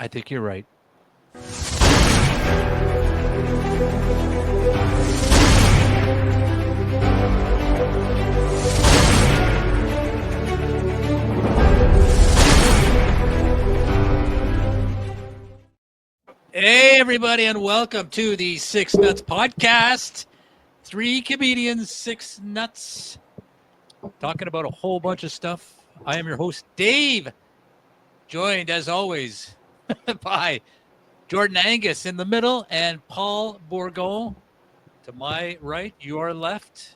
I think you're right. Hey, everybody, and welcome to the Six Nuts podcast. 3 comedians, 6 nuts, talking about a whole bunch of stuff. I am your host, Dave, joined, as always, by Jordan Angus in the middle and Paul Bourgon to my right, your left.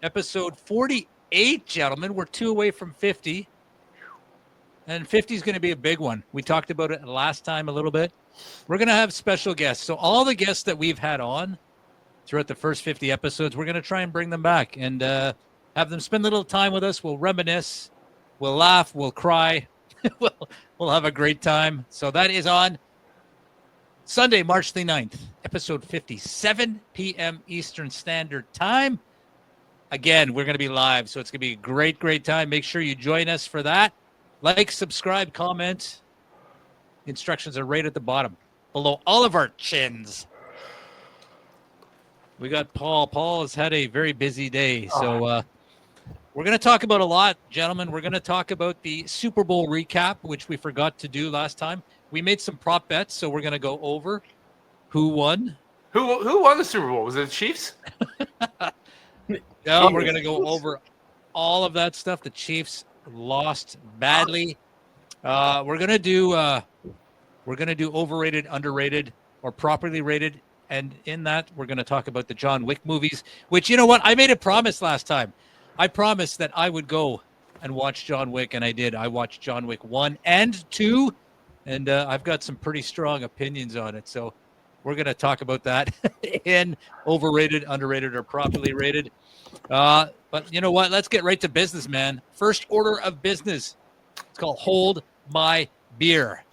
Episode 48, gentlemen. We're 2 away from 50. And 50 is going to be a big one. We talked about it last time a little bit. We're going to have special guests. So all the guests that we've had on throughout the first 50 episodes, we're going to try and bring them back and have them spend a little time with us. We'll reminisce. We'll laugh. We'll cry. we'll have a great time. So that is on Sunday, March the 9th, episode 50, 7 p.m. Eastern Standard Time. Again, we're going to be live, so it's going to be a great, great time. Make sure you join us for that. Like, subscribe, comment. Instructions are right at the bottom, below all of our chins. We got Paul. Paul has had a very busy day, so we're going to talk about a lot, gentlemen. We're going to talk about the Super Bowl recap, which we forgot to do last time. We made some prop bets, so we're going to go over who won. Who won the Super Bowl? Was it the Chiefs? No, we're going to go over all of that stuff. The Chiefs lost badly. We're going to do overrated, underrated, or properly rated. And in that, we're going to talk about the John Wick movies, which, you know what? I made a promise last time. I promised that I would go and watch John Wick, and I did. I watched John Wick 1 and 2, and I've got some pretty strong opinions on it. So we're going to talk about that in overrated, underrated, or properly rated. But you know what? Let's get right to business, man. First order of business. It's called Hold My Beer.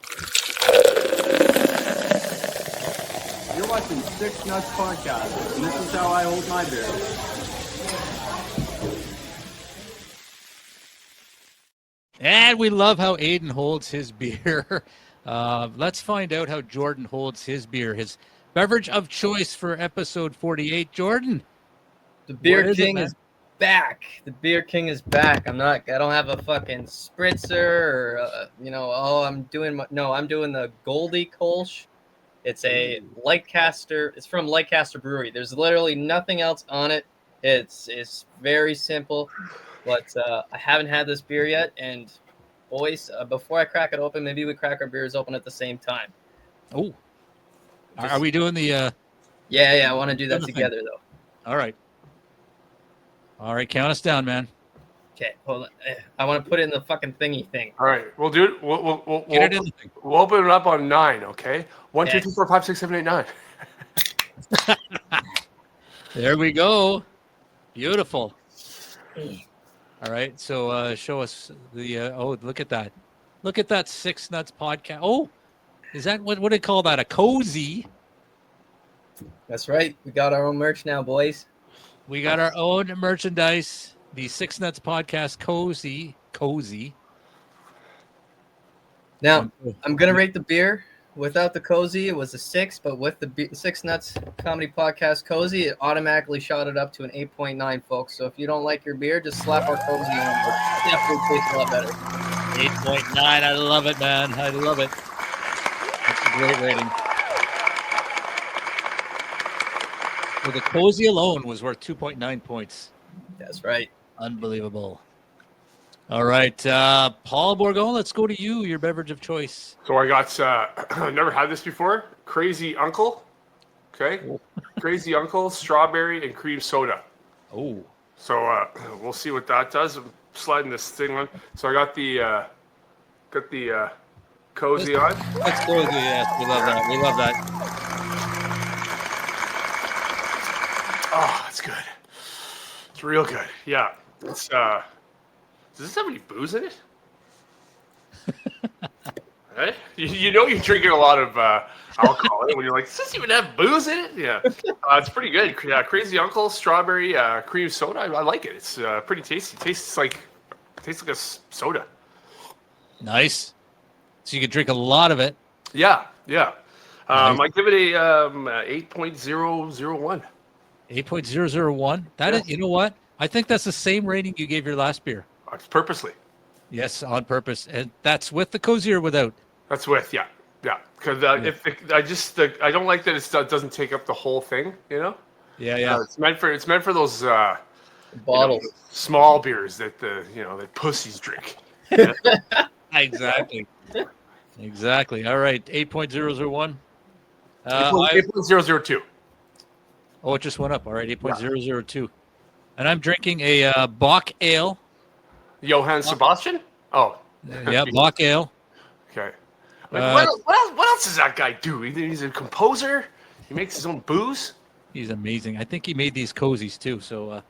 You're watching Six Nuts Podcast, and this is how I hold my beer. And we love how Aiden holds his beer. Let's find out how Jordan holds his beer. His beverage of choice for episode 48. Jordan. The Beer King is back. The Beer King is back. I don't have a fucking spritzer or, I'm doing the Goldie Kolsch. It's a Lightcaster. It's from Lightcaster Brewery. There's literally nothing else on it. It's very simple, but I haven't had this beer yet. And boys, before I crack it open, maybe we crack our beers open at the same time. Oh, are we doing the? Yeah. I want to do that together though. All right, count us down, man. Okay, hold on. I want to put it in the fucking thingy thing. All right, we'll do it. We'll Get it in the thing. We'll open it up on 9. Okay, 1, 2, 3, 4, 5, 6, 7, 8, 9. There we go. Beautiful. All right, so show us the. Look at that! Look at that Six Nuts podcast. Oh, is that what do they call that? A cozy. That's right. We got our own merch now, boys. We got our own merchandise. The Six Nuts podcast cozy. Now, I'm going to rate the beer. Without the cozy, it was a 6, but with the Six Nuts comedy podcast cozy, it automatically shot it up to an 8.9, folks. So if you don't like your beer, just slap our cozy on. It definitely tastes a lot better. 8.9. I love it, man. I love it. That's a great rating. Well, the cozy alone was worth 2.9 points. That's right. Unbelievable. All right, Paul Bourgon, let's go to you, your beverage of choice. So I got, I've never had this before. Crazy Uncle. Okay. Crazy Uncle, strawberry and cream soda. Oh. So we'll see what that does. I'm sliding this thing on. So I got the cozy on. Let's go. Yes, we love that. We love that. Oh, that's good. It's real good. Yeah. It's does this have any booze in it? Right? You know you're drinking a lot of alcohol when you're like, does this even have booze in it? Yeah. It's pretty good. Yeah, Crazy Uncle strawberry cream soda. I like it. It's pretty tasty. Tastes like a soda. Nice. So you could drink a lot of it. Yeah. Nice. I give it a 8.001. 8.001. That is, you know what? I think that's the same rating you gave your last beer. Purposely. Yes, on purpose. And that's with the cozy or without? That's with, yeah. Because I don't like that it doesn't take up the whole thing, you know? Yeah. It's meant for those Bottles. small beers that that pussies drink. Yeah. Exactly. All right, 8.001. 8.002. Oh, it just went up. All right, 8.002. And I'm drinking a Bock Ale. Johann Sebastian? Oh. Yeah, Bock Ale. Okay. What else does that guy do? He's a composer. He makes his own booze. He's amazing. I think he made these cozies too. So,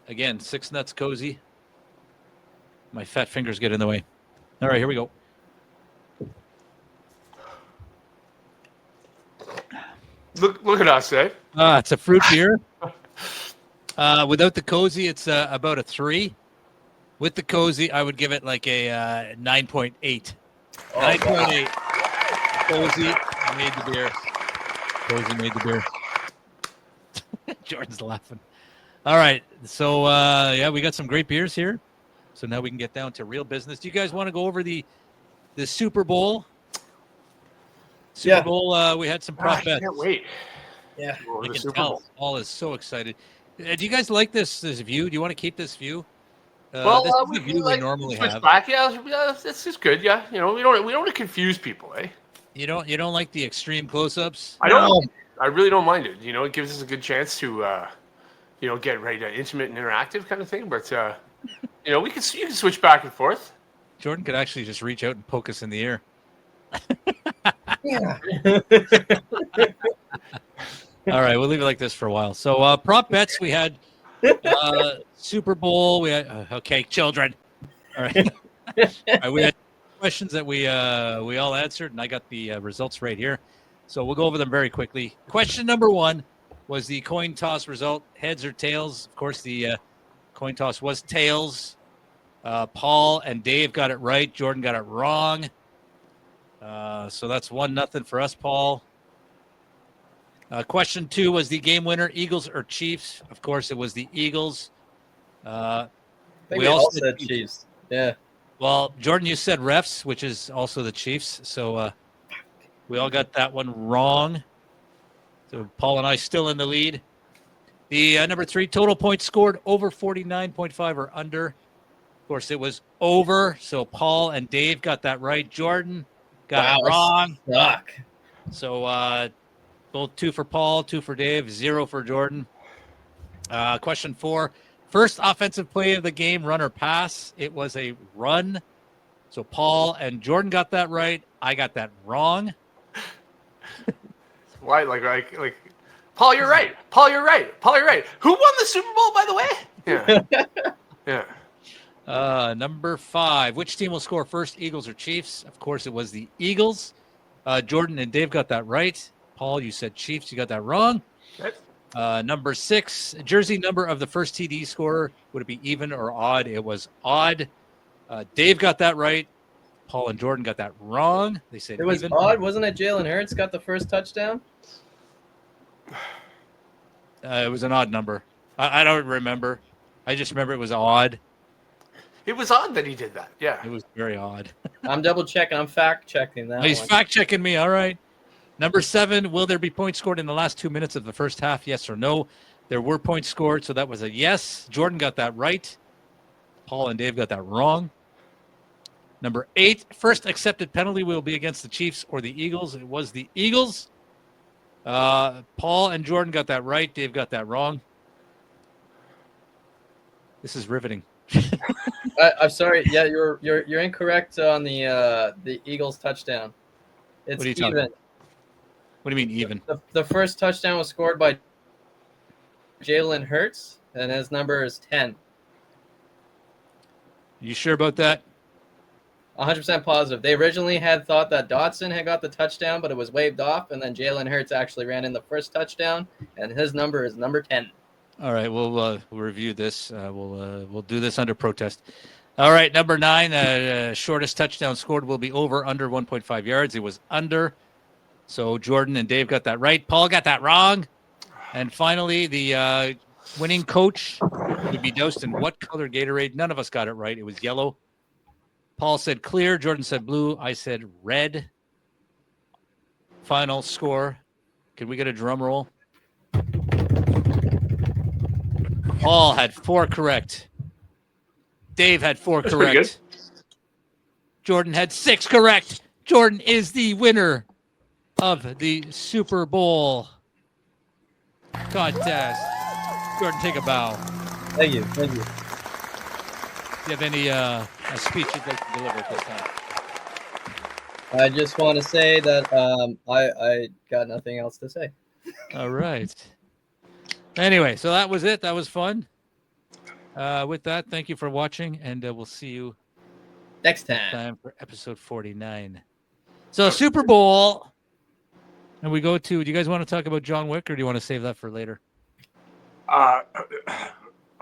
again, 6 Nuts cozy. My fat fingers get in the way. All right, here we go. Look at us, eh? It's a fruit beer. Without the cozy, it's about a 3. With the cozy, I would give it like a 9.8. 9.8. Cozy made the beer. Cozy made the beer. Jordan's laughing. All right. So, we got some great beers here. So now we can get down to real business. Do you guys want to go over the Super Bowl? Super Bowl, we had some prop bets. I can't wait. Yeah. I can tell. Paul is so excited. Do you guys like this view? Do you want to keep this view? This is the view we normally have. Back. Yeah, this is good. Yeah, we don't want to confuse people, eh? You don't like the extreme close-ups? I don't. I really don't mind it. It gives us a good chance to, get right intimate and interactive kind of thing. But you can switch back and forth. Jordan could actually just reach out and poke us in the ear. Yeah. All right, we'll leave it like this for a while. So prop bets, we had Super Bowl. We had okay, children. All right. All right, we had questions that we all answered, and I got the results right here. So we'll go over them very quickly. Question number 1 was the coin toss result, heads or tails. Of course, the coin toss was tails. Paul and Dave got it right. Jordan got it wrong. So that's 1-0 for us, Paul. Question 2 was the game winner, Eagles or Chiefs. Of course, it was the Eagles. We all said Chiefs. Yeah. Well, Jordan, you said refs, which is also the Chiefs. So we all got that one wrong. So Paul and I still in the lead. The number 3, total points scored, over 49.5 or under. Of course, it was over. So Paul and Dave got that right. Jordan got it wrong. Suck. So both 2 for Paul, 2 for Dave, 0 for Jordan. Question 4, first offensive play of the game, run or pass. It was a run. So Paul and Jordan got that right. I got that wrong. Why? Like, Paul, you're right. Paul, you're right. Who won the Super Bowl, by the way? Yeah. Yeah. Number 5, which team will score first, Eagles or Chiefs? Of course, it was the Eagles. Jordan and Dave got that right. Paul, you said Chiefs. You got that wrong. Okay. Number 6, jersey number of the first TD scorer. Would it be even or odd? It was odd. Dave got that right. Paul and Jordan got that wrong. They said it was even. odd. Wasn't it Jalen Hurts got the first touchdown? It was an odd number. I don't remember. I just remember it was odd. It was odd that he did that. Yeah. It was very odd. I'm double checking. I'm fact checking that. He's fact checking me. All right. Number 7, will there be points scored in the last 2 minutes of the first half? Yes or no? There were points scored, so that was a yes. Jordan got that right. Paul and Dave got that wrong. Number 8, first accepted penalty will be against the Chiefs or the Eagles. It was the Eagles. Paul and Jordan got that right. Dave got that wrong. This is riveting. I'm sorry. Yeah, you're incorrect on the Eagles touchdown. It's What are you talking even. about? What do you mean even? The first touchdown was scored by Jalen Hurts, and his number is 10. You sure about that? 100% positive. They originally had thought that Dotson had got the touchdown, but it was waved off, and then Jalen Hurts actually ran in the first touchdown, and his number is number 10. All right, we'll review this. We'll do this under protest. All right, number 9, shortest touchdown scored will be over under 1.5 yards. It was under. So Jordan and Dave got that right. Paul got that wrong. And finally, the winning coach would be doused in what color Gatorade? None of us got it right. It was yellow. Paul said clear. Jordan said blue. I said red. Final score. Can we get a drum roll? Paul had 4 correct. Dave had 4 That's pretty correct. Jordan had 6 correct. Jordan is the winner of the Super Bowl contest. Jordan, take a bow. Thank you. Thank you. Do you have any a speech you'd like to deliver at this time? I just want to say that I got nothing else to say. All right. Anyway, so that was it. That was fun. With that, thank you for watching, and we'll see you Next time. for episode 49. So Super Bowl, and we go to. Do you guys want to talk about John Wick, or do you want to save that for later? I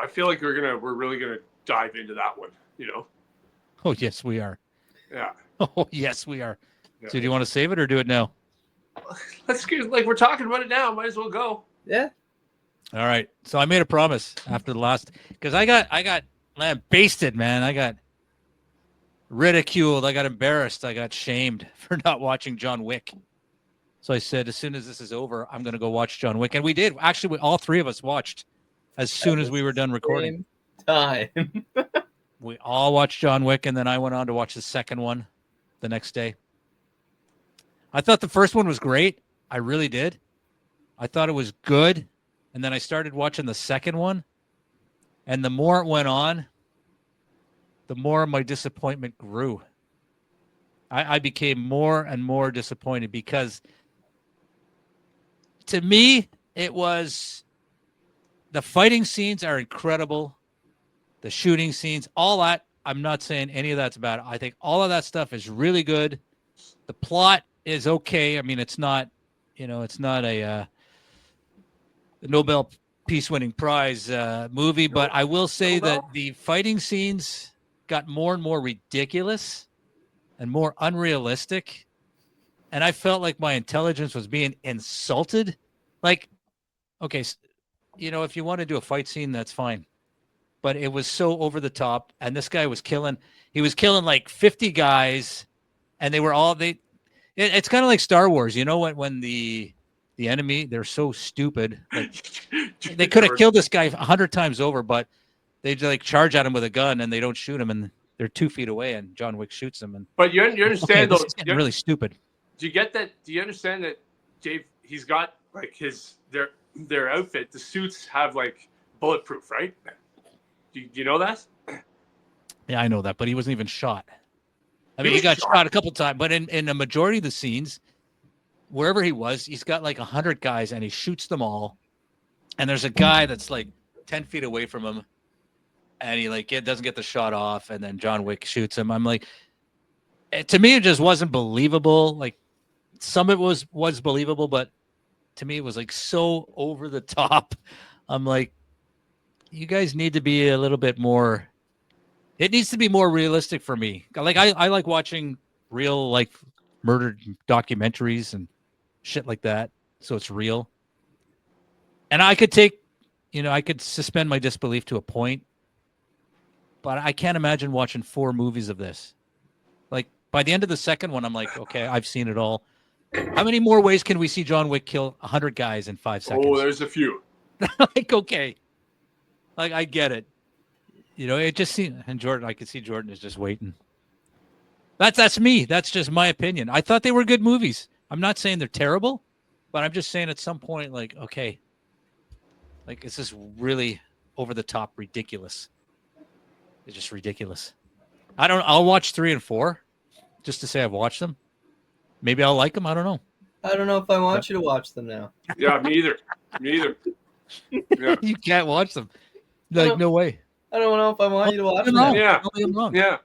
feel like we're really gonna dive into that one. Oh yes, we are. Yeah. Oh yes, we are. Yeah. So do you want to save it or do it now? Let's get, like, we're talking about it now. Might as well go. Yeah. All right. So I made a promise after the last, because I got basted, man. I got ridiculed. I got embarrassed. I got shamed for not watching John Wick. So I said, as soon as this is over, I'm going to go watch John Wick. And we did. Actually, all 3 of us watched as soon as we were done recording. Time. We all watched John Wick, and then I went on to watch the second one the next day. I thought the first one was great. I really did. I thought it was good. And then I started watching the second one. And the more it went on, the more my disappointment grew. I became more and more disappointed because to me, it was the fighting scenes are incredible. The shooting scenes, all that. I'm not saying any of that's bad. I think all of that stuff is really good. The plot is okay. I mean, it's not, it's not a Nobel Peace-winning prize movie, but I will say that the fighting scenes got more and more ridiculous and more unrealistic, and I felt like my intelligence was being insulted. Like, okay, if you want to do a fight scene, that's fine, but it was so over the top, and this guy was killing. He was killing like 50 guys, and they were all It's kind of like Star Wars, when the enemy, they're so stupid. Like, they could have killed this guy 100 times over, but they like charge at him with a gun and they don't shoot him, and they're 2 feet away, and John Wick shoots him. But you understand, this is getting really stupid. Do you get that? Do you understand that, Dave? He's got like their outfit. The suits have like bulletproof, right? Do you know that? Yeah, I know that, but he wasn't even shot. I mean, he got shot a couple times, but in the majority of the scenes, wherever he was, he's got like 100 guys, and he shoots them all. And there's a guy that's like 10 feet away from him, and he doesn't get the shot off, and then John Wick shoots him. I'm like, to me, it just wasn't believable. Like, some of it was believable, but to me, it was like so over the top. I'm like, you guys need to be a little bit more. It needs to be more realistic for me. Like, I like watching real, like, murder documentaries and shit like that, so it's real. And I could I could suspend my disbelief to a point, but I can't imagine watching 4 movies of this. Like, by the end of the second one, I'm like, okay, I've seen it all. How many more ways can we see John Wick kill 100 guys in 5 seconds? Oh, there's a few. Like, okay. Like, I get it. It just seemed, and Jordan, I could see Jordan is just waiting. That's me. That's just my opinion. I thought they were good movies. I'm not saying they're terrible, but I'm just saying at some point, like, okay, like, it's just really over the top ridiculous. It's just ridiculous. I'll watch 3 and 4 just to say I've watched them. Maybe I'll like them. I don't know. I don't know if I want you to watch them now. Yeah, me either. Yeah. You can't watch them. Like, no way. I don't know if I want you to watch them. Yeah. Tell me I'm wrong. Yeah.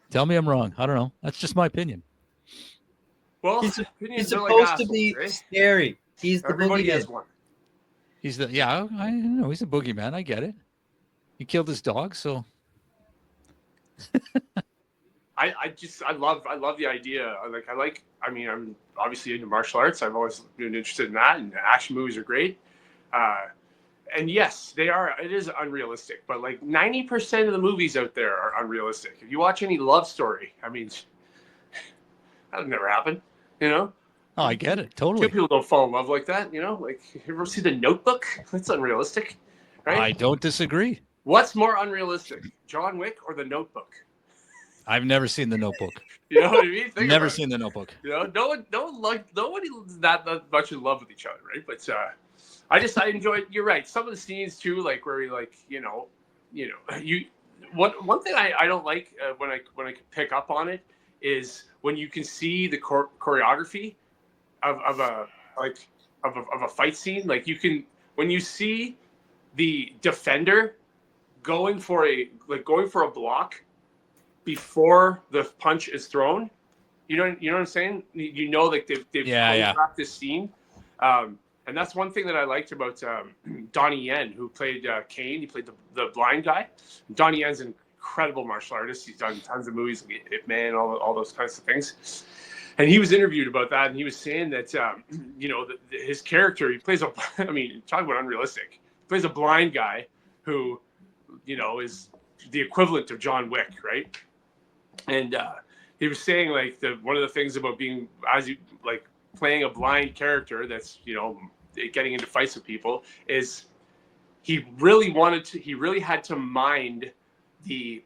Tell me I'm wrong. I don't know. That's just my opinion. Well, He's opinions are supposed like to be assholes, eh? scary. He's the Everybody boogeyman. has one. I know he's a boogeyman. I get it. He killed his dog, so I love the idea. I mean, I'm obviously into martial arts. I've always been interested in that, and action movies are great. And yes, they are. It is unrealistic, but like 90% of the movies out there are unrealistic. If you watch any love story, I mean, that would never happen. You know? Oh, I get it. Two Totally. people don't fall in love like that. You know, like you ever see The Notebook? That's unrealistic, right? I don't disagree. What's more unrealistic, John Wick or The Notebook? I've never seen The Notebook. You know what I mean? Think Never about it. seen The Notebook. You know, nobody's that much in love with each other, right? But I enjoy. You're right. Some of the scenes too, like where you like, one thing I don't like when I can pick up on it is when you can see the choreography of a fight scene. Like when you see the defender going for a block before the punch is thrown. You know what I'm saying? You know, like they've choreographed this scene. And that's one thing that I liked about Donnie Yen, who played Kane. He played the blind guy. Donnie Yen's an incredible martial artist. He's done tons of movies, like Ip Man, all those kinds of things. And he was interviewed about that, and he was saying that his character, he plays talk about unrealistic. He plays a blind guy who, is the equivalent of John Wick, right? And he was saying like one of the things about being playing a blind character that's getting into fights with people is he really had to mind the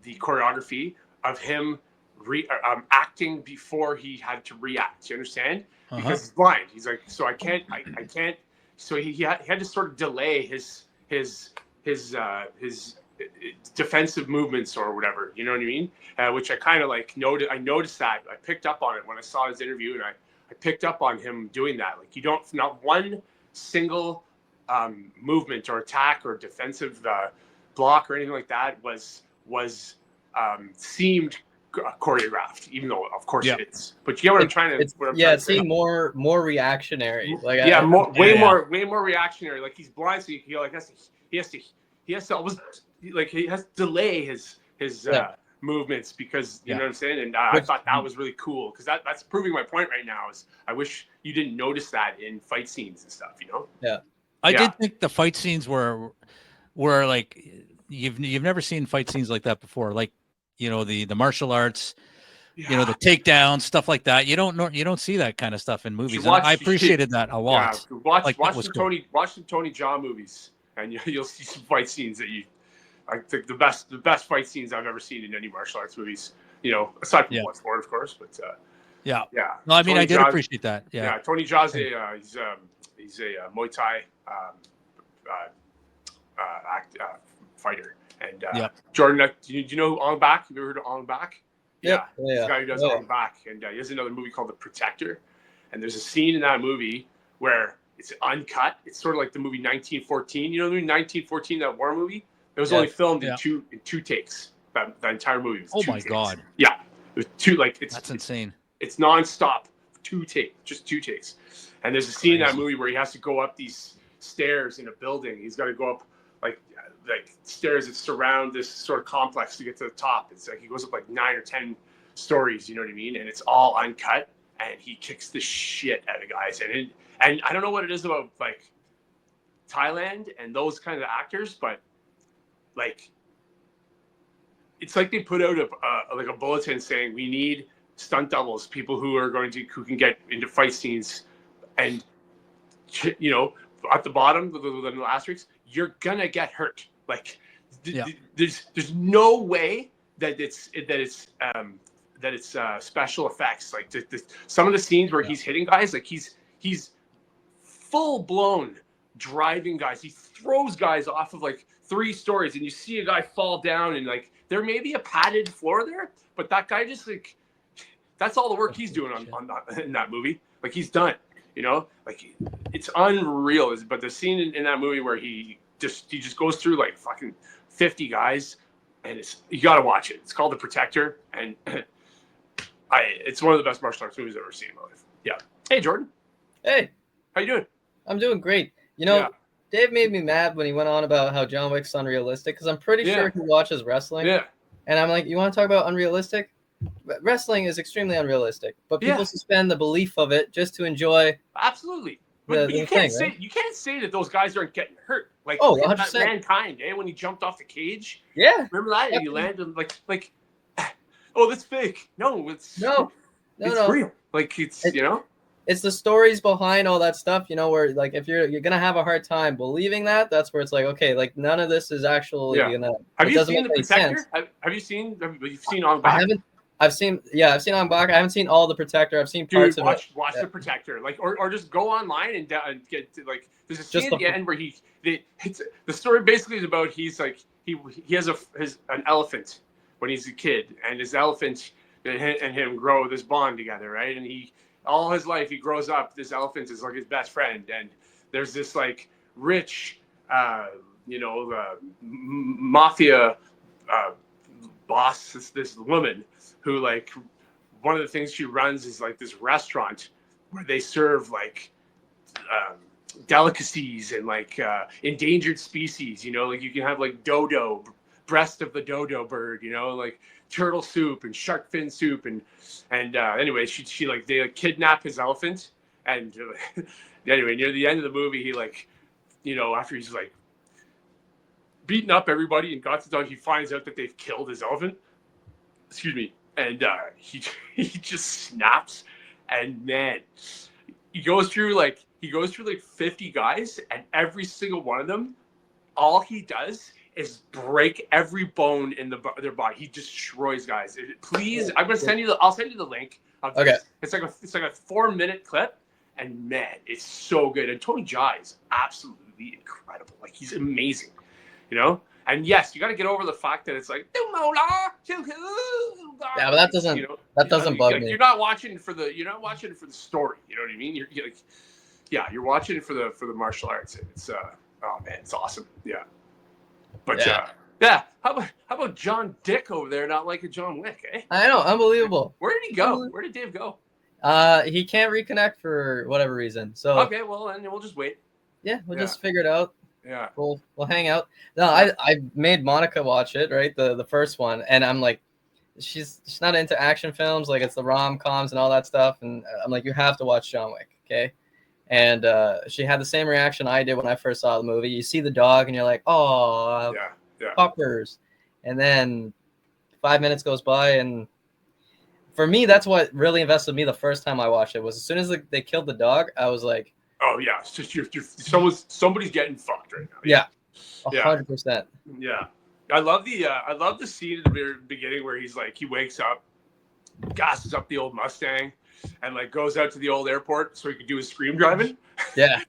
choreography of him acting before he had to react. You understand? Because he's blind. He's like, so I can't. So he had to sort of delay his defensive movements or whatever. You know what I mean? Which I kind of like noted. I noticed that. I picked up on it when I saw his interview, and I picked up on him doing that. Like not one single movement or attack or defensive block or anything like that was seemed choreographed, even though of course it is. But you get what I'm trying to. It seemed more reactionary. Like way more reactionary. Like he's blind, so he has to almost like he has to delay his movements because you know what I'm saying. And I thought that was really cool because that's proving my point right now. Is I wish you didn't notice that in fight scenes and stuff. I did think the fight scenes were like you've never seen fight scenes like that before. Like the martial arts, the takedown stuff like that. You don't see that kind of stuff in movies. I appreciated that a lot. Yeah, watch some Tony Jaa movies, and you'll see some fight scenes that I think the best fight scenes I've ever seen in any martial arts movies. Aside from Bloodsport, of course, but yeah. No, I mean, I did appreciate that. Yeah, Tony Jaa's he's a Muay Thai fighter. And Jordan, do you know Ong Bak? Have you ever heard of Ong Bak? Yeah. This guy who does Ong Bak. And he has another movie called The Protector. And there's a scene in that movie where it's uncut. It's sort of like the movie 1914. You know the movie 1914, that war movie? It was only filmed in two takes. That entire movie was my God. Yeah. It was two, that's insane. It's nonstop. Just two takes. And there's a scene in that movie where he has to go up these stairs in a building. He's got to go up like stairs that surround this sort of complex to get to the top. It's like he goes up like 9 or 10 stories, you know what I mean? And it's all uncut, and he kicks the shit out of guys. And I don't know what it is about like Thailand and those kind of actors, but like it's like they put out a bulletin saying we need stunt doubles, people who can get into fight scenes, and at the bottom, the asterisks, you're gonna get hurt. Like there's no way that it's special effects. Like some of the scenes where he's hitting guys, like he's full blown driving guys. He throws guys off of like 3 stories, and you see a guy fall down, and like there may be a padded floor there, but that guy just like that's all the work he's doing in that movie. Like he's done. Like it's unreal. But the scene in that movie where he just goes through like fucking 50 guys, and you got to watch it. It's called The Protector, and it's one of the best martial arts movies I've ever seen in my life. Yeah. Hey, Jordan. Hey. How you doing? I'm doing great. Dave made me mad when he went on about how John Wick's unrealistic because I'm pretty sure he watches wrestling. Yeah. And I'm like, you want to talk about unrealistic? Wrestling is extremely unrealistic, but people Yeah. suspend the belief of it just to enjoy Absolutely. the But you thing, can't say right? you can't say that those guys aren't getting hurt. Like Oh, look at that 100%. Mankind, when he jumped off the cage. Yeah. Remember that? And he landed like oh, that's fake. No, it's No. it's real. Like it's It's the stories behind all that stuff, where like if you're gonna have a hard time believing that, that's where it's like, okay, like none of this is actually gonna. Have it you doesn't seen make The any Protector? sense. Have you seen On I Bach? haven't. I've seen On Bach. I haven't seen all the Protector. I've seen parts Dude, of it. watch The Protector, like, or just go online and get to, like, there's a scene Just at the end where the story basically is about he has an elephant when he's a kid, and his elephant and him grow this bond together, right? And all his life he grows up, this elephant is like his best friend, and there's this like rich, mafia boss, this woman who like. One of the things she runs is like this restaurant where they serve like delicacies and like endangered species. Like you can have like dodo, breast of the dodo bird. Like turtle soup and shark fin soup and anyway, she like they like kidnap his elephant and anyway near the end of the movie he like after he's like beaten up everybody and got the dog, he finds out that they've killed his elephant. Excuse me. And he just snaps, and man, he goes through like 50 guys, and every single one of them, all he does is break every bone in their body. He destroys guys. Please, I'm gonna send you I'll send you the link of this. Okay. It's like a 4-minute clip, and man, it's so good. And Tony Jaa is absolutely incredible. Like he's amazing, And yes, you got to get over the fact that it's like, yeah, but that doesn't bug me. You're not watching for the story. You know what I mean? You're like, you're watching it for the martial arts. And it's oh man, it's awesome. Yeah, but how about John Dick over there not liking John Wick? Eh? I know, unbelievable. Where did he go? Where did Dave go? He can't reconnect for whatever reason. So okay, well, then we'll just wait. Yeah, we'll just figure it out. Yeah, we'll hang out. No, I made Monica watch it, right, the first one, and I'm like, she's not into action films, like it's the rom-coms and all that stuff, and I'm like, you have to watch John Wick, okay? And she had the same reaction I did when I first saw the movie. You see the dog, and you're like, oh, puppers, and then 5 minutes goes by, and for me, that's what really invested me the first time I watched it. Was as soon as they killed the dog, I was like, oh yeah, it's just somebody's getting fucked right now. Yeah, 100%. Yeah, I love the scene at the very beginning where he wakes up, gasses up the old Mustang, and like goes out to the old airport so he could do his scream driving. Yeah,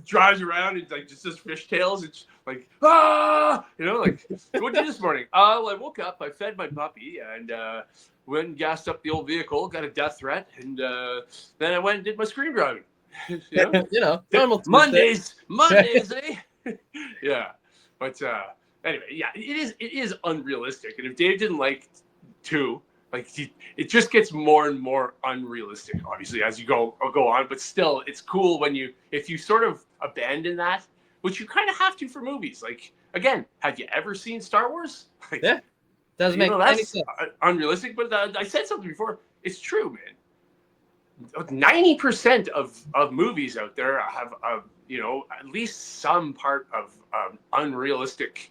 drives around and like just does fishtails. It's like like what did you do this morning? Well, I woke up, I fed my puppy, and went and gassed up the old vehicle, got a death threat, and then I went and did my scream driving. Normal Mondays, eh? Yeah, but anyway, yeah, it is unrealistic, and if Dave didn't like 2, like it just gets more and more unrealistic, obviously, as you go on. But still, it's cool if you sort of abandon that, which you kind of have to for movies. Like again, have you ever seen Star Wars? Like, yeah, doesn't make any sense. Unrealistic, but I said something before. It's true, man. 90% of movies out there have at least some part of unrealistic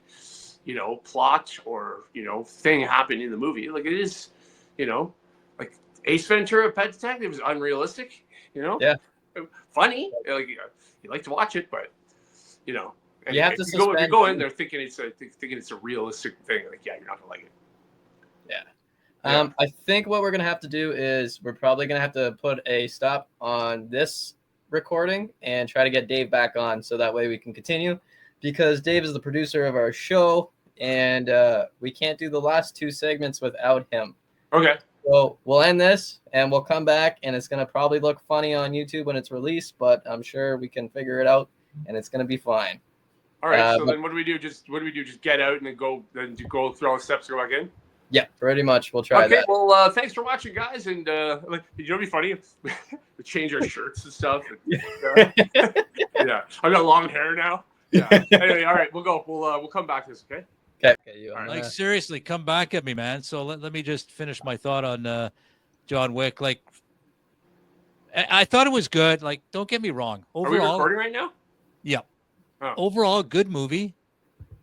plot or thing happen in the movie. Like it is like Ace Ventura: Pet Detective is unrealistic. Yeah, funny. Like you like to watch it, but and you have to if you go in there thinking it's a realistic thing. Like you're not gonna like it. Yeah. I think what we're going to have to do is we're probably going to have to put a stop on this recording and try to get Dave back on so that way we can continue, because Dave is the producer of our show and we can't do the last 2 segments without him. Okay. So we'll end this and we'll come back, and it's going to probably look funny on YouTube when it's released, but I'm sure we can figure it out and it's going to be fine. All right. So then what do we do? Just get out and then go through all the steps to go back in? Yeah, pretty much. We'll try that. Okay, well, thanks for watching, guys. And it'd be funny if we change our shirts and stuff. And, yeah, I've got long hair now. Yeah. Anyway, all right, we'll go. We'll come back to this. Okay. Okay. Like seriously, come back at me, man. So let me just finish my thought on John Wick. Like, I thought it was good. Like, don't get me wrong. Are we Overall, recording right now? yeah. Oh. Overall, good movie.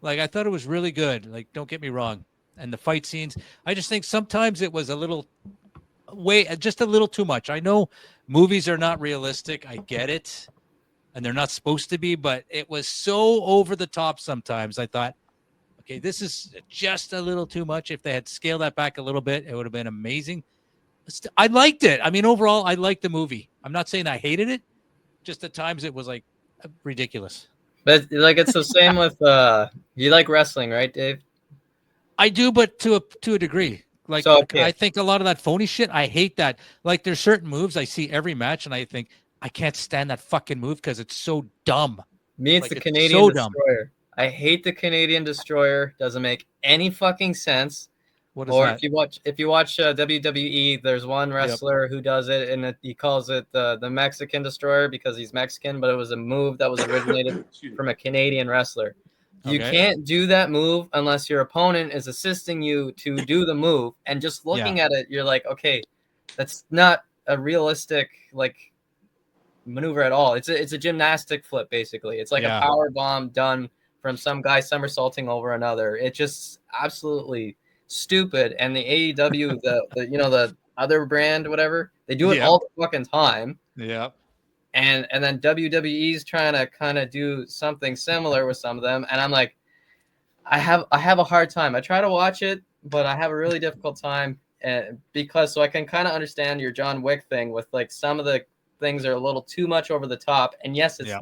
Like, I thought it was really good. Like, don't get me wrong. And the fight scenes, I just think sometimes it was a little just a little too much. I know movies are not realistic. I get it. And they're not supposed to be, but it was so over the top sometimes. I thought, okay, this is just a little too much. If they had scaled that back a little bit, it would have been amazing. I liked it. I mean, overall, I liked the movie. I'm not saying I hated it. Just at times it was like ridiculous. But like it's the same with you like wrestling, right, Dave? I do, but to a degree. Like, so, okay. I think a lot of that phony shit, I hate that. Like, there's certain moves I see every match, and I think I can't stand that fucking move because it's so dumb. Me, it's like, the Canadian Destroyer. Dumb. I hate the Canadian Destroyer. Doesn't make any fucking sense. What is that? If you watch WWE, there's one wrestler who does it, and he calls it the Mexican Destroyer because he's Mexican, but it was a move that was originated from a Canadian wrestler. You can't do that move unless your opponent is assisting you to do the move. And just looking at it, you're like, okay, that's not a realistic maneuver at all. It's a gymnastic flip, basically. It's like a power bomb done from some guy somersaulting over another. It's just absolutely stupid. And the AEW, the other brand, whatever, they do it all the fucking time. Yeah. And then WWE's trying to kind of do something similar with some of them, and I'm like, I have a hard time. I try to watch it, but I have a really difficult time, because so I can kind of understand your John Wick thing with like some of the things are a little too much over the top, and yes, it's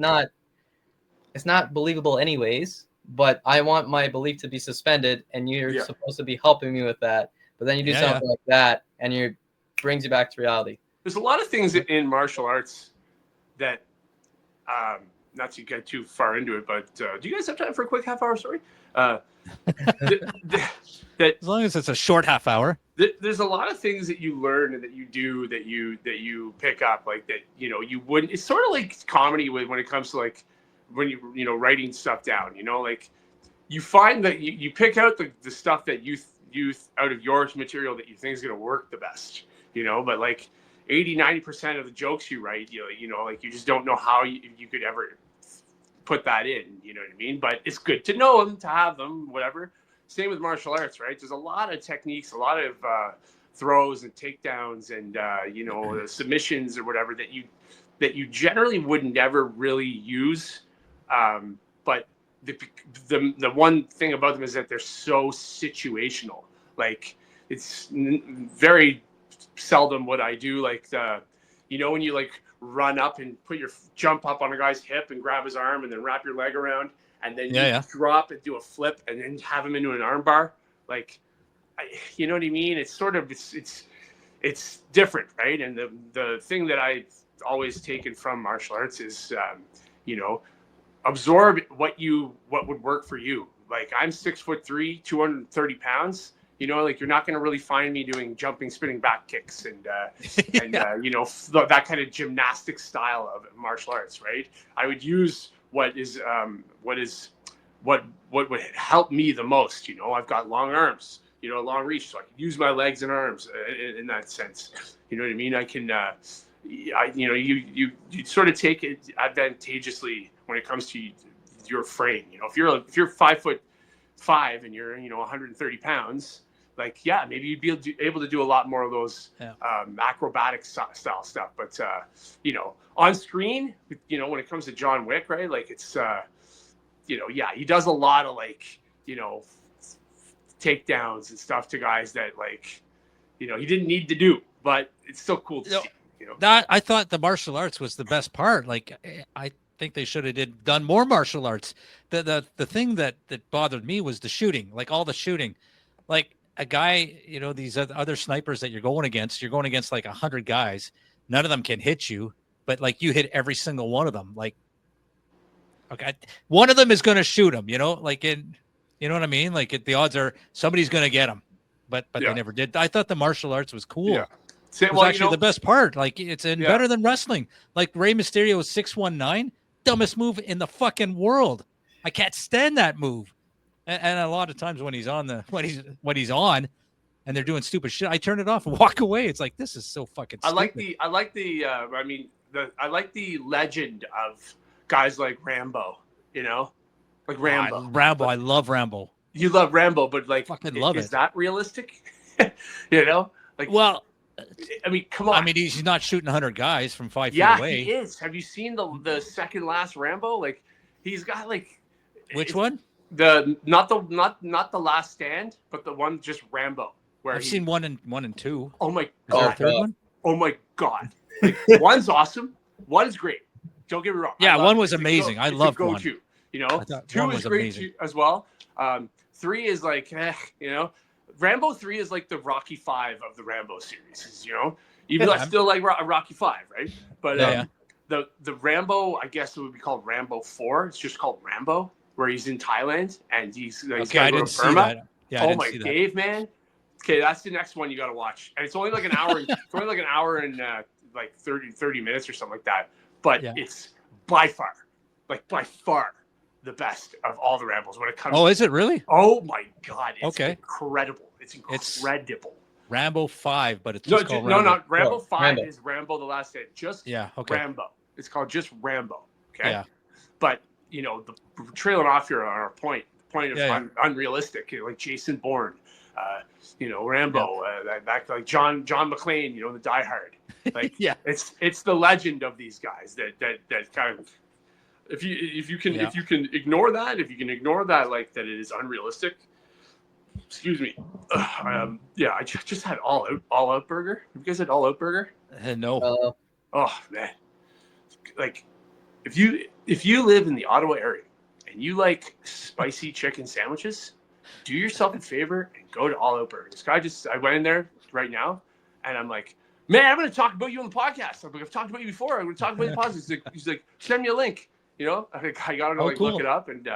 not believable anyways. But I want my belief to be suspended, and you're supposed to be helping me with that. But then you do something like that, and you brings you back to reality. There's a lot of things in martial arts that, not to get too far into it, but do you guys have time for a quick half-hour story? That as long as it's a short half hour. There's a lot of things that you learn and that you do that you pick up, like that you wouldn't. It's sort of like comedy when it comes to like when you writing stuff down. Like you find that you pick out the stuff that you out of your material that you think is going to work the best. But like 80-90% of the jokes you write, like you just don't know how you could ever put that in, you know what I mean? But it's good to know them, to have them, whatever. Same with martial arts, right? There's a lot of techniques, a lot of throws and takedowns and, submissions or whatever that you generally would never really use. But the one thing about them is that they're so situational. Like it's very seldom what I do, like when you like run up and jump up on a guy's hip and grab his arm and then wrap your leg around and then you drop and do a flip and then have him into an arm bar. Like, you know what I mean? It's sort of it's different, right? And the thing that I've always taken from martial arts is absorb what would work for you. Like I'm 6'3", 230 pounds. Like you're not going to really find me doing jumping, spinning back kicks and that kind of gymnastic style of martial arts, right? I would use what would help me the most. I've got long arms, long reach, so I can use my legs and arms in that sense. You know what I mean? I can, you sort of take it advantageously when it comes to your frame. If you're 5'5" and you're 130 pounds. Like, maybe you'd be able to do a lot more of those acrobatic style stuff. But, on screen, when it comes to John Wick, right? Like it's, he does a lot of like, takedowns and stuff to guys that like, he didn't need to do, but it's still cool to see. That I thought the martial arts was the best part. Like I think they should have done more martial arts. The thing that bothered me was the shooting, like all the shooting, like a guy, these other snipers that you're going against like 100 guys. None of them can hit you, but like you hit every single one of them. Like, okay, one of them is going to shoot him, like you know what I mean? Like the odds are somebody's going to get him, but they never did. I thought the martial arts was cool. Yeah. It was actually the best part. Like it's better than wrestling. Like Rey Mysterio was 619, dumbest move in the fucking world. I can't stand that move. And a lot of times when he's on and they're doing stupid shit, I turn it off and walk away. It's like, this is so fucking stupid. I like the legend of guys like Rambo, you know, like Rambo. I love Rambo. You love Rambo, but like, Fucking love is it. that realistic? You know, like, Well, I mean, come on. I mean, he's not shooting 100 guys from 5 feet Yeah, away. he is. Have you seen the second last Rambo? Like, he's got like, Which one? Not the Last Stand, but the one just Rambo. Where I've seen one and two. Oh my Is there a god! third one? Oh my god! Like, one's awesome. One's great. Don't get me wrong. Yeah, one was it's amazing. I it's loved a one. go-to. You know, two one is was great amazing. as well. 3 is like, you know, Rambo 3 is like the Rocky 5 of the Rambo series. You know, even though I still like Rocky 5, right? But the Rambo, I guess it would be called Rambo 4. It's just called Rambo, where he's in Thailand and he's Okay, I didn't see that. Yeah, I didn't see that. Dave, man. Okay, that's the next one you got to watch, and it's only like an hour. It's only like an hour and like 30 minutes or something like that. But it's by far the best of all the Rambos when it comes. Oh, is it really? Oh my god! It's Okay. incredible. It's incredible. Rambo 5, but it's just called Rambo. No, Rambo 5 Rambo. is Rambo: The Last Stand. Just okay. Rambo. It's called just Rambo. Okay. Yeah. But you know, trailing off here on our point. The point of unrealistic, you know, like Jason Bourne. You know, Rambo, that like John McClane, you know, the Die Hard. Like, it's the legend of these guys that kind of, if you can ignore that, like that it is unrealistic. Excuse me. I just had All Out Burger. Have you guys had All Out Burger? No. Oh man, like if you live in the Ottawa area and you like spicy chicken sandwiches, do yourself a favor and go to All Out Burger. This guy I went in there right now, and I'm like, man, I'm going to talk about you on the podcast. I'm like, I've talked about you before. I'm going to talk about the podcast. He's like, send me a link. You know, I got to look it up, and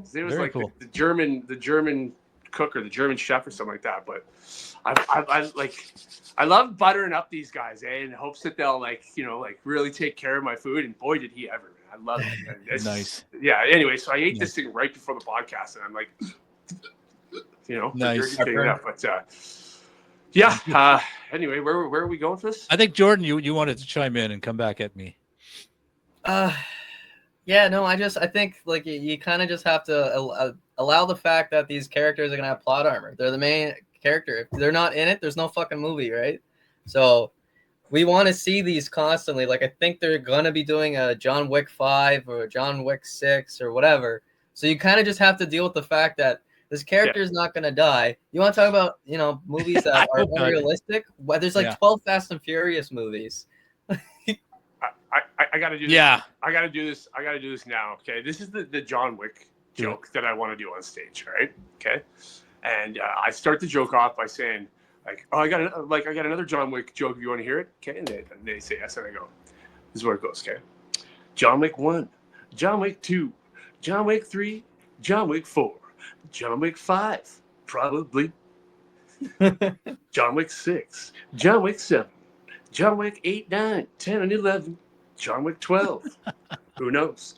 his name was like cool. the German cook or the German chef or something like that. But I love buttering up these guys, in hopes that they'll like really take care of my food. And boy, did he ever! I love it. It's nice. Yeah. Anyway, so I ate this thing right before the podcast, and I'm like. You know, nice. But anyway, where are we going for this? I think Jordan, you wanted to chime in and come back at me. Yeah, no, I think like you kind of just have to allow the fact that these characters are gonna have plot armor. They're the main character. If they're not in it, there's no fucking movie, right? So we want to see these constantly. Like I think they're gonna be doing a John Wick 5 or John Wick 6 or whatever. So you kind of just have to deal with the fact that this character is not going to die. You want to talk about, you know, movies that are unrealistic? Well, there's like 12 Fast and Furious movies. I got to do this. Yeah. I got to do this now. Okay. This is the John Wick joke that I want to do on stage. Right. Okay. And I start the joke off by saying like, oh, I got another John Wick joke. You want to hear it? Okay. And they say yes. And I go, this is where it goes. Okay. John Wick 1, John Wick 2, John Wick 3, John Wick 4. John Wick 5, probably. John Wick 6, John Wick 7, John Wick 8, 9, 10, and 11, John Wick 12. Who knows?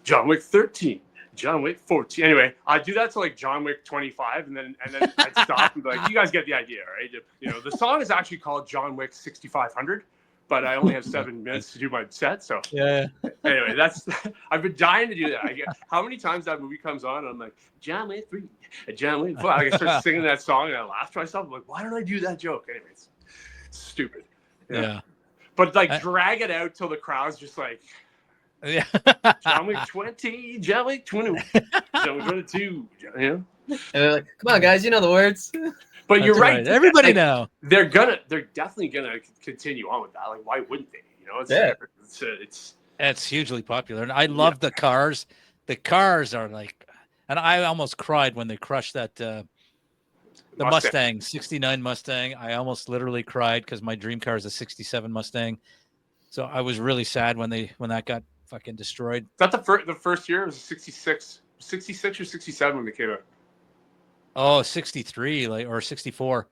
John Wick 13, John Wick 14. Anyway, I do that to like John Wick 25, and then I'd stop and be like, you guys get the idea, right? You know, the song is actually called John Wick 6500. But I only have 7 minutes to do my set, so Anyway, I've been dying to do that. How many times that movie comes on, and I'm like, John Wick 3, John Wick 4. I start singing that song, and I laugh to myself. I'm like, why don't I do that joke? Anyways, stupid. Yeah. But like, drag it out till the crowd's just like, John Wick 20, John Wick 20, John Wick 22. You know? And they're like, come on, guys, you know the words. But you're right. Everybody now. They're definitely gonna continue on with that. Like, why wouldn't they? You know, it's hugely popular, and I love the cars. The cars are like, and I almost cried when they crushed that the Mustang 69 Mustang. I almost literally cried because my dream car is a 67 Mustang. So I was really sad when that got fucking destroyed. Is that the first year? It was 66 or 67 when they came out. Oh, 63, or 64.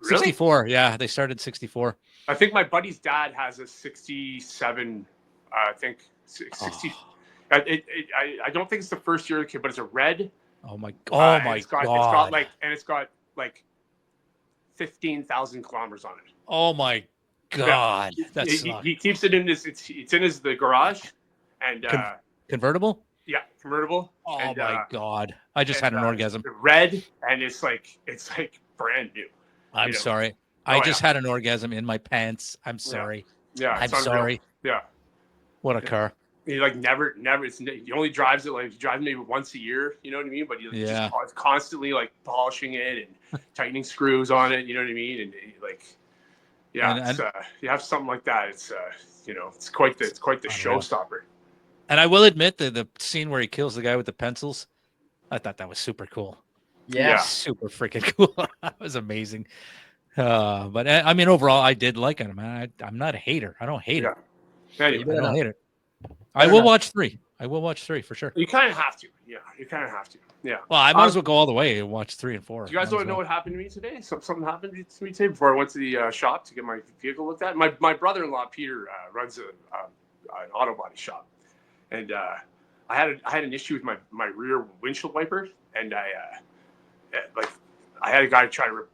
Really? 64, yeah. They started 64. I think my buddy's dad has a 67, I think 60. I don't think it's the first year of the kid, but it's a red Oh my It's got God. like 15,000 kilometers on it. Oh my God. That's He keeps it in his. It's in the garage, and convertible. yeah, convertible. Oh And my God. I just had an orgasm. red, and it's like brand new. I'm sorry. I just had an orgasm in my pants. I'm sorry. Yeah, I'm it's unreal. sorry. Yeah. What a car. He like never. He only drives it like he drives maybe once a year. You know what I mean? But he just constantly like polishing it and tightening screws on it. You know what I mean? And like, yeah, you have something like that. It's it's quite the showstopper. And I will admit that the scene where he kills the guy with the pencils, I thought that was super cool. Yeah. Super freaking cool. That was amazing. But I mean, overall, I did like it, man. I'm not a hater. I don't hate it. Anyway, I don't hate it. I will watch 3. I will watch 3 for sure. You kind of have to. Yeah, you kind of have to. Yeah. Well, I might as well go all the way and watch 3 and 4. Do you guys want to know what happened to me today? Something happened to me today before I went to the shop to get my vehicle looked at. My brother-in-law Peter runs an auto body shop, and I had an issue with my rear windshield wiper, and I had a guy try to.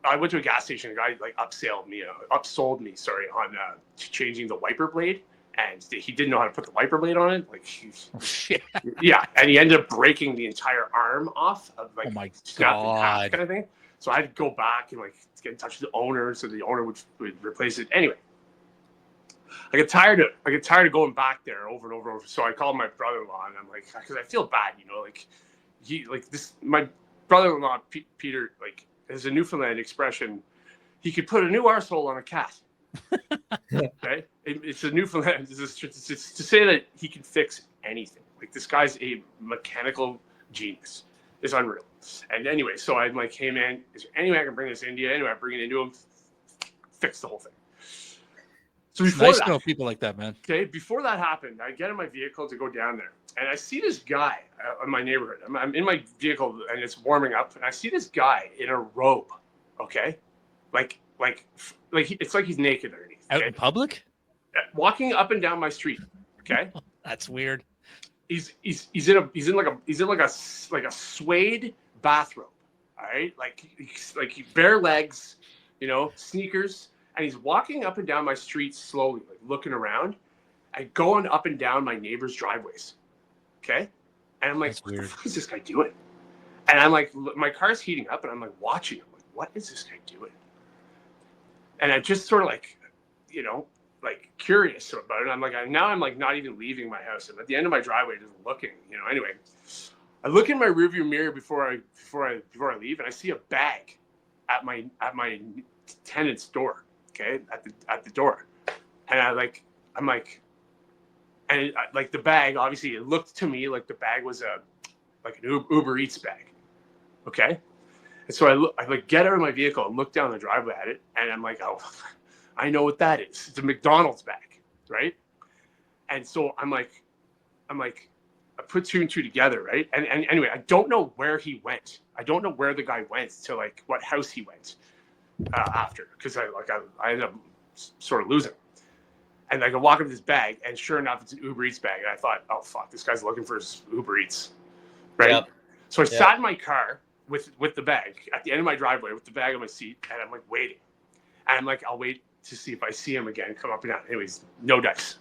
I went to a gas station. A guy like upsold me on changing the wiper blade. And he didn't know how to put the wiper blade on it. Like, shit. Yeah, and he ended up breaking the entire arm off of like oh my God kind of thing. So I had to go back and like get in touch with the owner so the owner would replace it. Anyway, I get tired of going back there over and over. So I called my brother-in-law and I'm like, because I feel bad, my brother-in-law Peter like has a Newfoundland expression. He could put a new arsehole on a cat. Okay, it's a Newfoundland. It's to say that he can fix anything. Like this guy's a mechanical genius. It's unreal. And anyway, so I'm like, hey man, is there any way I can bring this into you? Anyway, I bring it into him, fix the whole thing. So before nice to know people like that, man. Okay, before that happened, I get in my vehicle to go down there, and I see this guy in my neighborhood. I'm in my vehicle, and it's warming up, and I see this guy in a robe. Okay, like it's like he's naked underneath. Out in public? Walking up and down my street. Okay, that's weird. He's in like a suede bathrobe. All right, like bare legs, sneakers, and he's walking up and down my street slowly, like looking around, and going up and down my neighbor's driveways. Okay, and I'm like, what the fuck is this guy doing? And I'm like, my car's heating up, and I'm like watching him. Like, what is this guy doing? And I just sort of like, curious about it. I'm like, not even leaving my house. I'm at the end of my driveway, just looking. Anyway, I look in my rearview mirror before I leave, and I see a bag at my tenant's door. Okay, at the door, and the bag. Obviously, it looked to me like the bag was an Uber Eats bag. Okay. And so I get out of my vehicle and look down the driveway at it, and I'm like, oh, I know what that is. It's a McDonald's bag, right? And so I'm like, I put 2 and 2 together, right? And anyway, I don't know where he went. I don't know where the guy went to, like what house he went after, because I ended up sort of losing. And I walk up this bag, and sure enough, it's an Uber Eats bag. And I thought, oh fuck, this guy's looking for his Uber Eats, right? Yep. So I sat in my car with the bag at the end of my driveway with the bag on my seat, and I'm like waiting, and I'm like, I'll wait to see if I see him again come up and down. Anyways, no dice.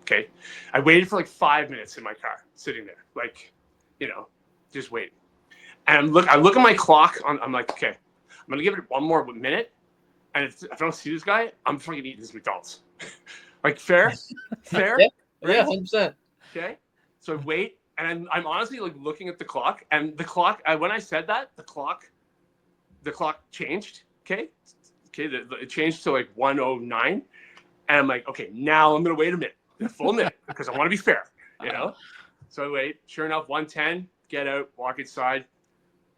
Okay, I waited for like 5 minutes in my car, sitting there, like, just waiting. And I look at my clock. I'm like, okay, I'm gonna give it one more minute, and if I don't see this guy, I'm fucking eating this McDonald's. Like fair, yeah, 100%. Okay, so I wait. And I'm honestly like looking at the clock, and the clock. When I said that, the clock changed. Okay, it changed to like 1:09, and I'm like, okay, now I'm gonna wait a full minute, because I want to be fair, So I wait. Sure enough, 1:10. Get out, walk inside,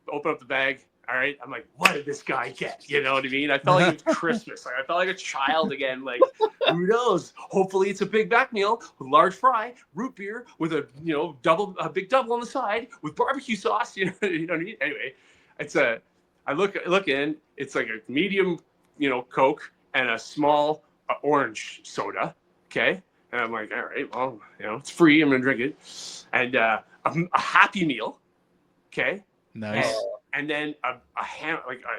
open up the bag. All right, I'm like, what did this guy get? You know what I mean? I felt like it was Christmas. Like I felt like a child again. Like, who knows? Hopefully, it's a Big Mac meal with large fry, root beer with a big double on the side with barbecue sauce. You know what I mean? Anyway, I look in. It's like a medium, Coke and a small orange soda. Okay, and I'm like, all right, well, it's free. I'm gonna drink it, and a Happy Meal. Okay. Nice. And then I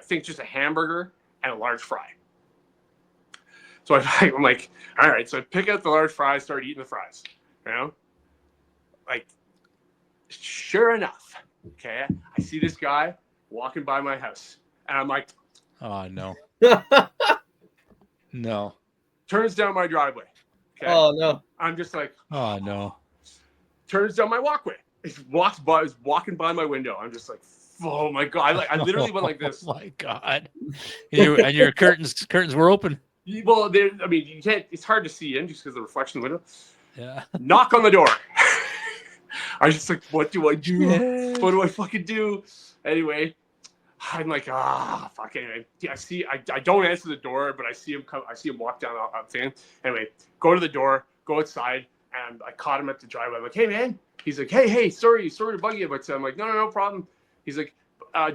think just a hamburger and a large fry. So I'm like, all right. So I pick out the large fries, start eating the fries. You know, like, sure enough, okay, I see this guy walking by my house, and I'm like, Oh no. No. turns down my driveway. Okay. Oh no. I'm just like, Oh no. turns down my walkway. He walks by, is walking by my window. I'm just like, oh my god! I literally went like this. Oh my god. And your curtains were open. Well, I mean, you can't. It's hard to see in just because of the reflection of the window. Yeah. Knock on the door. I was just like, what do I do? Yes. What do I fucking do? Anyway, I'm like, fuck. Anyway, yeah, I don't answer the door, but I see him come. I see him walk down the thing. Anyway, go to the door, go outside, and I caught him at the driveway. I'm like, hey man. He's like, hey, sorry to bug you, but I'm like, no problem. He's like, by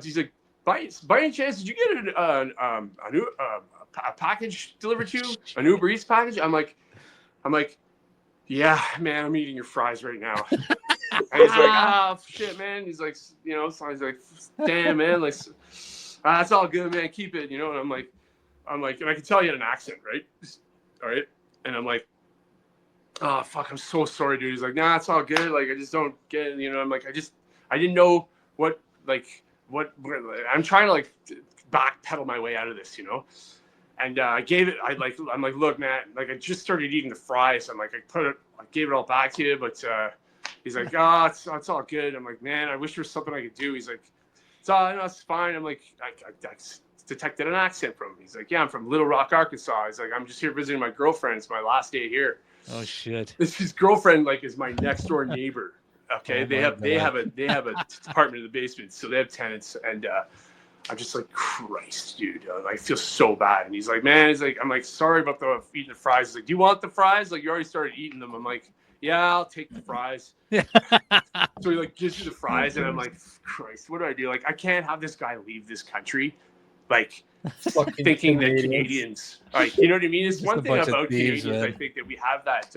any chance, did you get a package delivered to you? An Uber Eats package? I'm like, yeah, man, I'm eating your fries right now. And he's like, shit, man. He's like, so he's like, damn, man, like, that's all good, man. Keep it, And I'm like, and I can tell you had an accent, right? All right. And I'm like, oh fuck, I'm so sorry, dude. He's like, nah, it's all good. Like, I just don't get it, I'm like, I didn't know what I'm trying to like backpedal my way out of this, And I gave it. I'm like, look, man. Like, I just started eating the fries. I'm like, I gave it all back to you, but he's like, it's all good. I'm like, man, I wish there was something I could do. He's like, it's fine. I'm like, I detected an accent from him. He's like, yeah, I'm from Little Rock, Arkansas. He's like, I'm just here visiting my girlfriend. It's my last day here. Oh shit. His girlfriend is my next door neighbor. Okay, Oh, they have a apartment in the basement, so they have tenants, and I'm just like, Christ, dude, I feel so bad. And he's like, man, I'm like, sorry about eating the fries. He's like, do you want the fries? Like, you already started eating them. I'm like, yeah, I'll take the fries. So he gives you the fries, and I'm like, Christ, what do I do? Like, I can't have this guy leave this country, thinking that Canadians, you know what I mean? It's one thing about Canadians, I think, that we have that,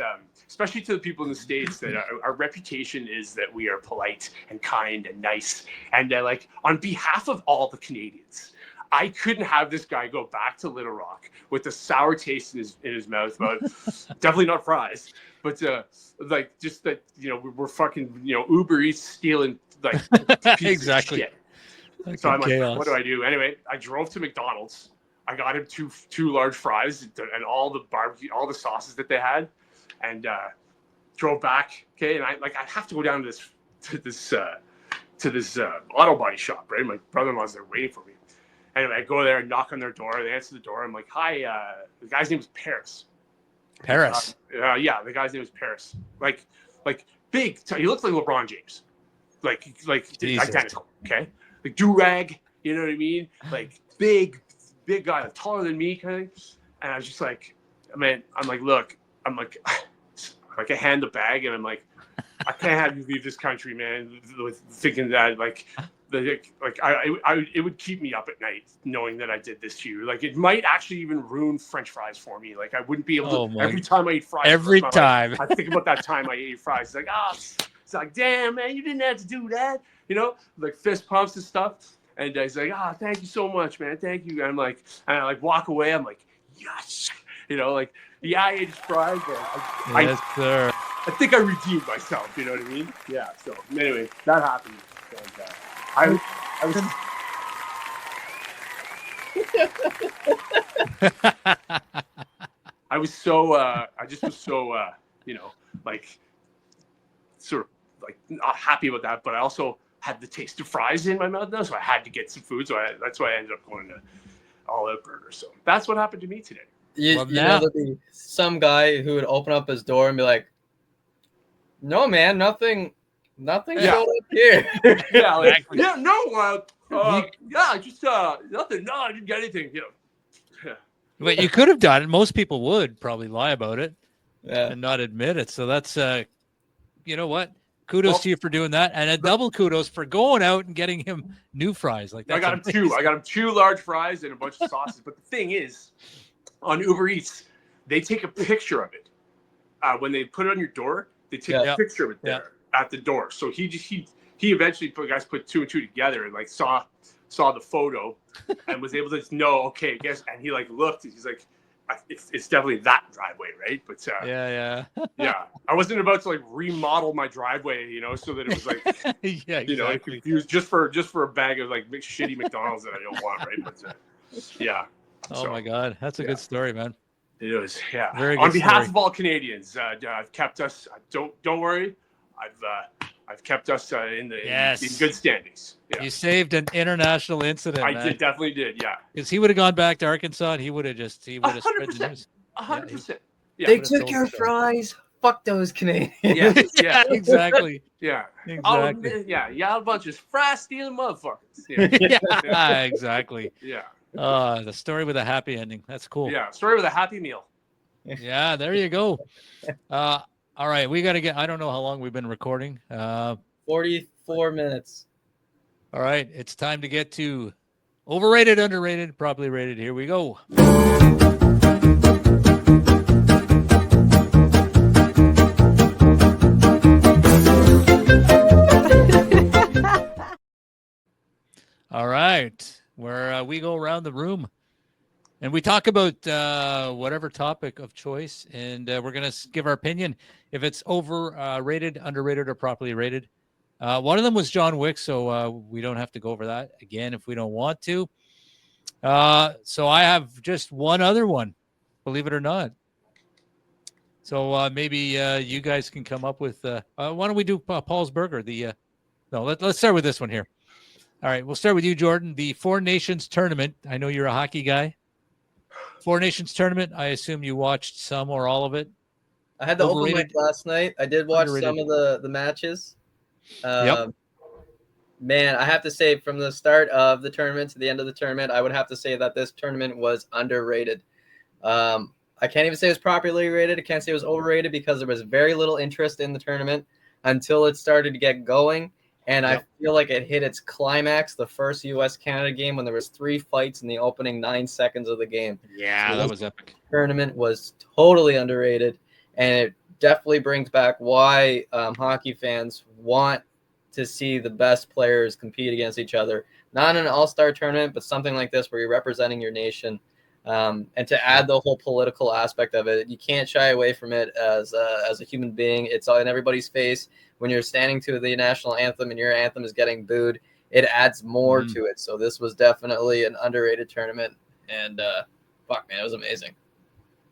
especially to the people in the States, that our reputation is that we are polite and kind and nice. And on behalf of all the Canadians, I couldn't have this guy go back to Little Rock with a sour taste in his mouth, but definitely not fries. But just that, we're fucking, Uber Eats stealing exactly. Shit. So I'm like, what do I do? Anyway, I drove to McDonald's. I got him two large fries and all the barbecue, all the sauces that they had, and drove back. Okay, and I have to go down to this auto body shop, right? My brother-in-law's there waiting for me. Anyway, I go there and knock on their door. They answer the door. I'm like, hi. The guy's name was Paris. Paris. Yeah, the guy's name was Paris. Like big. He looks like LeBron James. Like identical. Okay. Like do-rag, you know what I mean? Like big guy, taller than me, kind of thing. And I was just like, man, I'm like, look, I'm like I hand the bag, and I'm like, I can't have you leave this country, man, with thinking that it would keep me up at night knowing that I did this to you. Like, it might actually even ruin French fries for me. Like, I wouldn't be able to. Every time I eat fries, I think about that time I ate fries. It's like, it's like, damn, man, you didn't have to do that. Like fist pumps and stuff. And he's like, thank you so much, man. Thank you. And I walk away. I'm like, yes. I ate his fries, but yes, sir. I think I redeemed myself. You know what I mean? Yeah. So anyway, that happened. And, I was so sort of not happy about that, but I also had the taste of fries in my mouth now, so I had to get some food. So that's why I ended up going to All Out Burger. So that's what happened to me today. There'd be some guy who would open up his door and be like, "No, man, nothing showed up here." Yeah, just nothing. No, I didn't get anything. Yeah. But you could have done it. Most people would probably lie about it Yeah. and not admit it. So that's, you know what? Kudos to you for doing that, and a double kudos for going out and getting him new fries. Like that. I got him two large fries and a bunch of sauces. But the thing is, on Uber Eats, they take a picture of it when they put it on your door. They take a picture of it there at the door. So he he eventually put two and two together and like saw the photo and was able to know, okay, guess, and he like looked, and he's like, it's definitely that driveway, right? But Yeah. yeah, I wasn't about to like remodel my driveway, so that it was like, Yeah, exactly. confused just for a bag of like shitty McDonald's that I don't want, right? But yeah. Oh my God, that's a good story, man. It is, yeah. Very On good behalf story. of all Canadians, I've kept us. Don't worry, I've kept us in good standings. Yeah. You saved an international incident. I man. definitely did. Yeah. Because he would have gone back to Arkansas and he would have spread the news. 100%. Yeah. They took your fries. Fuck those Canadians. Yeah. Exactly. Yeah. Exactly. Yeah, a bunch of fry stealing motherfuckers. Yeah, exactly. Yeah. The story with a happy ending. That's cool. Yeah. Story with a happy meal. Yeah, there you go. All right, we got to get. I don't know how long we've been recording. 44 minutes. All right, it's time to get to overrated, underrated, properly rated. Here we go. All right, where we go around the room and we talk about whatever topic of choice, and we're going to give our opinion if it's overrated, underrated, or properly rated. One of them was John Wick, so we don't have to go over that again if we don't want to. So I have just one other one, believe it or not. So maybe you guys can come up with. Why don't we do Paul's Burger? Let's start with this one here. All right, we'll start with you, Jordan. The Four Nations tournament. I know you're a hockey guy. Four Nations tournament. I assume you watched some or all of it. I had the open mic last night. I did watch some of the matches. Yep. Man, I have to say, from the start of the tournament to the end of the tournament, I would have to say that this tournament was underrated. I can't even say it was properly rated. I can't say it was overrated because there was very little interest in the tournament until it started to get going. And I feel like it hit its climax the first U.S.-Canada game when there was 3 fights in the opening 9 seconds of the game. Yeah, so that was epic. Tournament was totally underrated, and it definitely brings back why hockey fans want to see the best players compete against each other. Not in an all-star tournament, but something like this where you're representing your nation. And to add the whole political aspect of it, you can't shy away from it as a human being. It's all in everybody's face. When you're standing to the national anthem and your anthem is getting booed, it adds more to it. So this was definitely an underrated tournament. And fuck, man, it was amazing.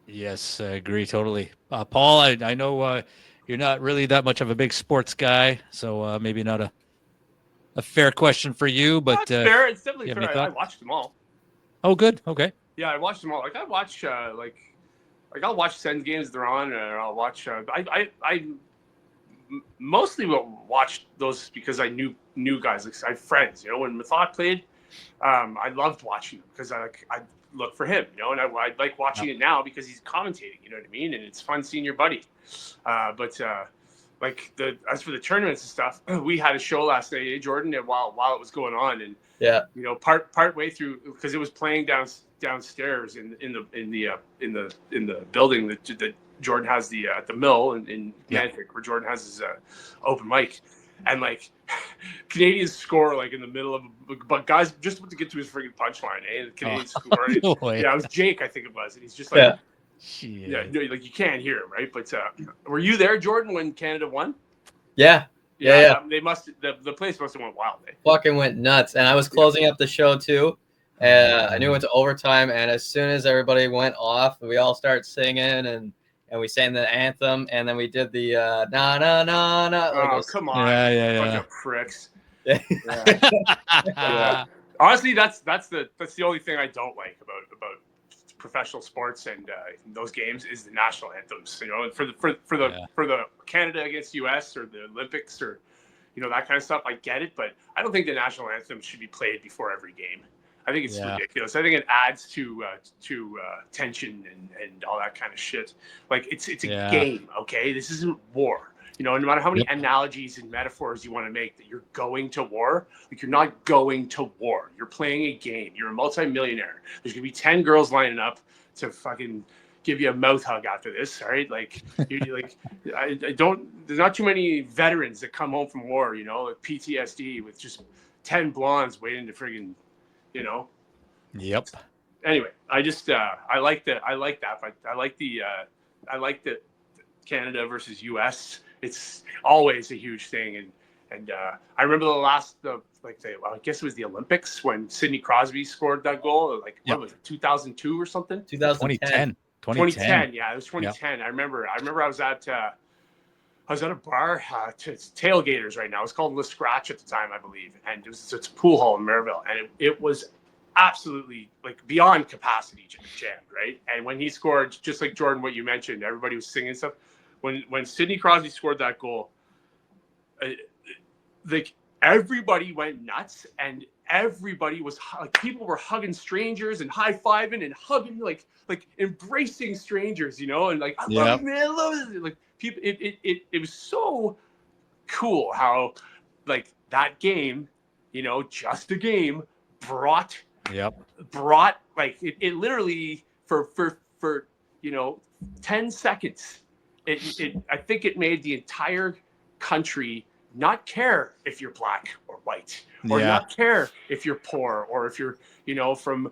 Yes, I agree totally. Paul, I know you're not really that much of a big sports guy, so maybe not a fair question for you. But that's fair. It's definitely fair. I watched them all. Oh, good. Okay. Yeah, I watched them all. Like I watch I'll watch Sens games they're on, or I'll watch. I mostly watched those because I knew guys. Like I have friends. When Mathot played, I loved watching him because I look for him. And I like watching it now because he's commentating. You know what I mean? And it's fun seeing your buddy. But as for the tournaments and stuff, we had a show last night, Jordan, and while it was going on, and part way through because it was playing downstairs in the building that Jordan has the mill in Mantic, where Jordan has his open mic, and like Canadians score like in the middle of, but guys just about to get to his freaking punchline, and the Canadians score. No way. Yeah, it was Jake, I think it was, and he's just like, yeah, like you can't hear him, right? But were you there, Jordan, when Canada won? Yeah. They must. The place must have went wild. Fucking went nuts, and I was closing up the show too. I knew it went to overtime, and as soon as everybody went off, we all started singing, and we sang the anthem, and then we did the na na na na. Oh, come on! Yeah. Bunch of pricks. Yeah. Yeah. Honestly, that's the only thing I don't like about professional sports and those games is the national anthems. For the Canada against US or the Olympics or that kind of stuff. I get it, but I don't think the national anthem should be played before every game. I think it's ridiculous. I think it adds to tension and all that kind of shit. Like it's a game, okay? This isn't war. No matter how many analogies and metaphors you want to make that you're going to war, like you're not going to war. You're playing a game. You're a multimillionaire. There's gonna be 10 girls lining up to fucking give you a mouth hug after this. All right, like you like I don't. There's not too many veterans that come home from war, with PTSD, with just 10 blondes waiting to friggin', Yep. Anyway, I just I like that, but I like the Canada versus U.S. It's always a huge thing, and I remember I guess it was the Olympics when Sidney Crosby scored that goal. Like what was it, 2002 or something? 2010. 2010. Yeah, it was 2010. Yep. I remember I was at a bar, it's tailgaters right now. It was called Le Scratch at the time, I believe, and it's a pool hall in Maryville, and it was absolutely like beyond capacity jammed, right? And when he scored, just like Jordan, what you mentioned, everybody was singing stuff. When Sidney Crosby scored that goal, like everybody went nuts, and everybody was like, people were hugging strangers and high-fiving and hugging, like embracing strangers, and like I love you, man, I love it. Like people, it was so cool how like that game, just a game brought like it literally for 10 seconds I think it made the entire country not care if you're black or white, or not care if you're poor, or if you're from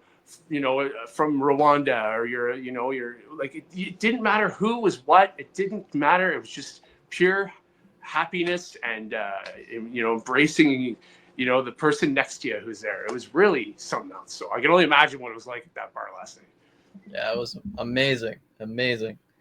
Rwanda, or you're like, it didn't matter who was what. It didn't matter. It was just pure happiness and embracing the person next to you who's there. It was really something else. So I can only imagine what it was like at that bar last night. Yeah, it was amazing.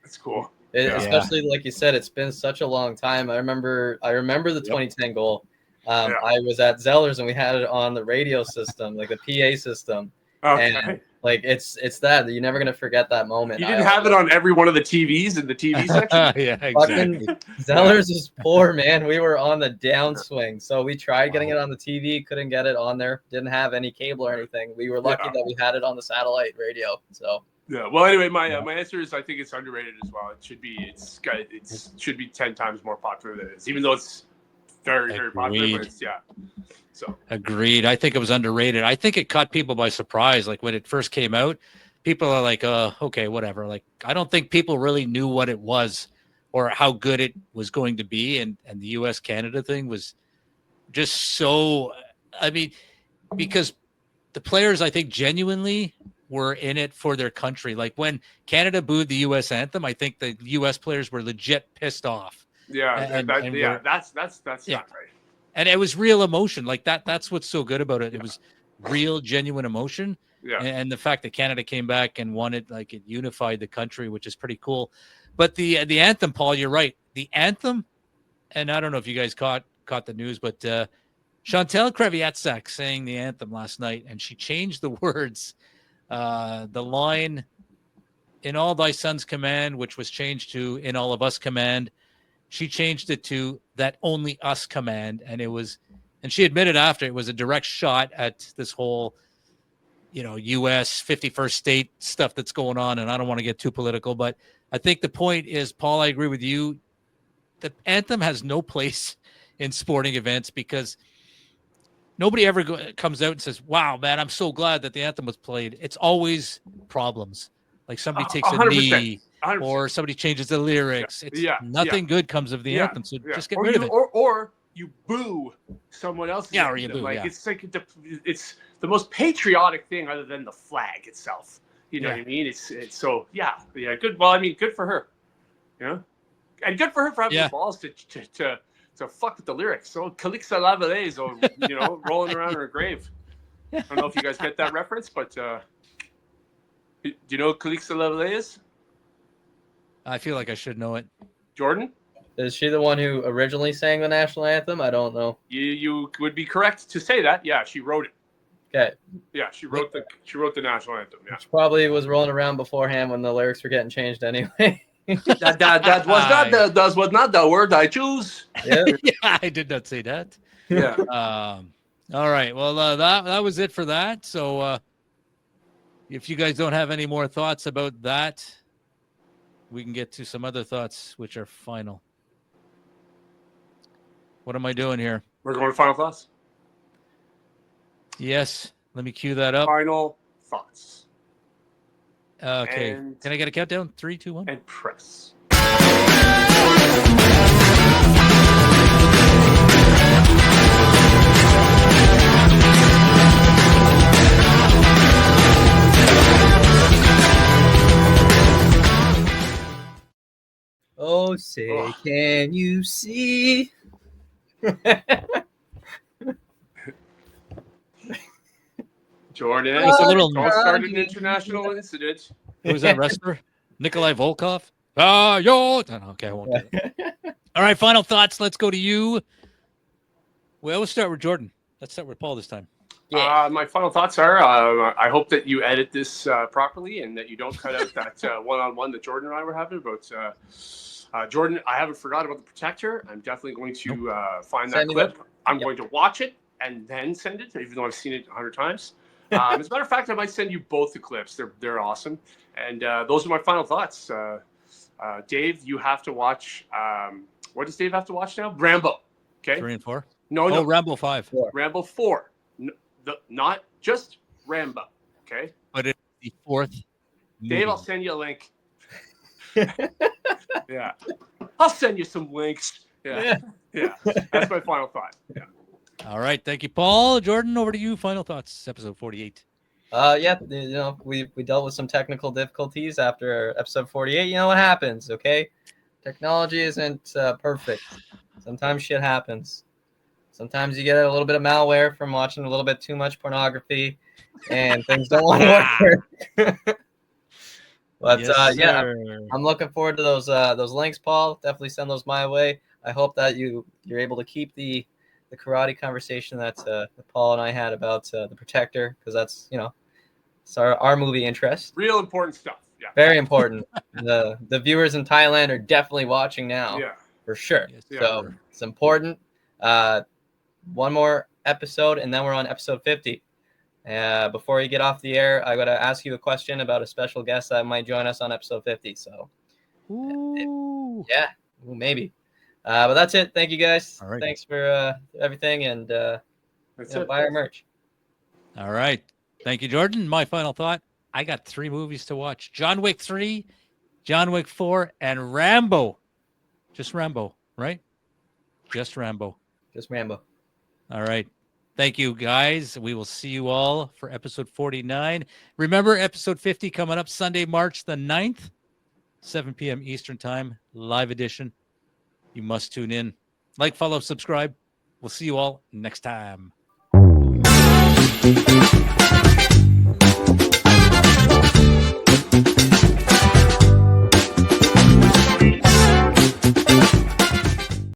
That's cool. Especially like you said, it's been such a long time. I remember the 2010 goal. I was at Zellers and we had it on the radio system, like the PA system. Okay. And like it's that you're never gonna forget that moment. You didn't have it on every one of the TVs in the TV section. Yeah, exactly. Zellers is poor, man. We were on the downswing, so we tried getting it on the TV, couldn't get it on there. Didn't have any cable or anything. We were lucky that we had it on the satellite radio. So. Yeah. Well, anyway, my answer is I think it's underrated as well. It should be 10 times more popular than it is, even though it's very, very popular. But it's, So agreed. I think it was underrated. I think it caught people by surprise. Like when it first came out, people are like, okay, whatever. Like I don't think people really knew what it was or how good it was going to be. And the US Canada thing was just so, I mean, because the players, I think, genuinely were in it for their country. Like when Canada booed the U.S. anthem, I think the U.S. players were legit pissed off. Yeah, that's not right. And it was real emotion. Like that's what's so good about it. It was real, genuine emotion. Yeah. And the fact that Canada came back and won it, like it unified the country, which is pretty cool. But the anthem, Paul, you're right. The anthem, and I don't know if you guys caught the news, but Chantal Kreviatzak sang the anthem last night, and she changed the words. The line, "In all thy sons command," which was changed to "In all of us command," she changed it to "That only us command." And and she admitted after it was a direct shot at this whole, U.S. 51st state stuff that's going on. And I don't want to get too political, but I think the point is, Paul, I agree with you. The anthem has no place in sporting events because nobody ever comes out and says, "Wow, man, I'm so glad that the anthem was played." It's always problems. Like somebody takes a 100%, knee 100%. or somebody changes the lyrics. Nothing good comes of the anthem. So just get rid of it. Or you boo someone else. Yeah, or you boo. It's like it's the most patriotic thing other than the flag itself. You know what I mean? It's so good. Well, I mean, good for her. And good for her for having the balls to fuck with the lyrics. So Calixa Lavalaise, or rolling around in her grave. I don't know if you guys get that reference, but do you know who Calixa Lavalaise is? I feel like I should know it. Jordan? Is she the one who originally sang the national anthem? I don't know. You would be correct to say that. Yeah, she wrote it. Okay. Yeah, she wrote the national anthem. Yeah. Which probably was rolling around beforehand when the lyrics were getting changed anyway. that was not the word I choose. Yeah. I did not say that. Yeah. All right. Well, that was it for that. So if you guys don't have any more thoughts about that, we can get to some other thoughts, which are final. What am I doing here? We're going to final thoughts. Yes. Let me cue that up. Final thoughts. Okay. And- Can I get a countdown? 3, 2, 1. And press. Oh, say, Ugh. can you see? Jordan, That was a little- don't start an international incident. Who was that wrestler? Nikolai Volkov? Okay, I won't do it. All right, final thoughts. Let's go to you. Well, we'll start with Jordan. Let's start with Paul this time. My final thoughts are I hope that you edit this properly and that you don't cut out that one-on-one that Jordan and I were having about Jordan. I haven't forgot about the protector. I'm definitely going to find that Send me clip. that. I'm going to watch it and then send it, even though I've seen it 100 times. As a matter of fact, I might send you both the clips. They're awesome. And those are my final thoughts. Dave, you have to watch. What does Dave have to watch now? Rambo. Okay. 3 and 4. No. Rambo 5. Rambo 4. Not just Rambo. Okay. But it's the 4th. Dave, I'll send you a link. Yeah. I'll send you some links. Yeah. That's my final thought. Yeah. All right. Thank you, Paul. Jordan, over to you. Final thoughts. Episode 48. We dealt with some technical difficulties after episode 48. You know what happens, okay? Technology isn't perfect. Sometimes shit happens. Sometimes you get a little bit of malware from watching a little bit too much pornography, and things don't want to work. But Yes, yeah, sir. I'm looking forward to those links, Paul. Definitely send those my way. I hope that you're able to keep the karate conversation that Paul and I had about the protector, because that's it's our movie interest. Real important stuff. Yeah. Very important. The viewers in Thailand are definitely watching now. Yeah. For sure. Yes, So sir. it's important. One more episode, and then we're on episode 50. Before you get off the air, I got to ask you a question about a special guest that might join us on episode 50. So, Ooh. yeah, maybe. But that's it. Thank you, guys. All right. Thanks for everything, and That's it. buy our merch. All right. Thank you, Jordan. My final thought. I got 3 movies to watch. John Wick 3, John Wick 4, and Rambo. Just Rambo, right? Just Rambo. Just Rambo. All right. Thank you, guys. We will see you all for episode 49. Remember, episode 50 coming up Sunday, March the 9th, 7 p.m. Eastern Time, live edition. You must tune in. Like, follow, subscribe. We'll see you all next time.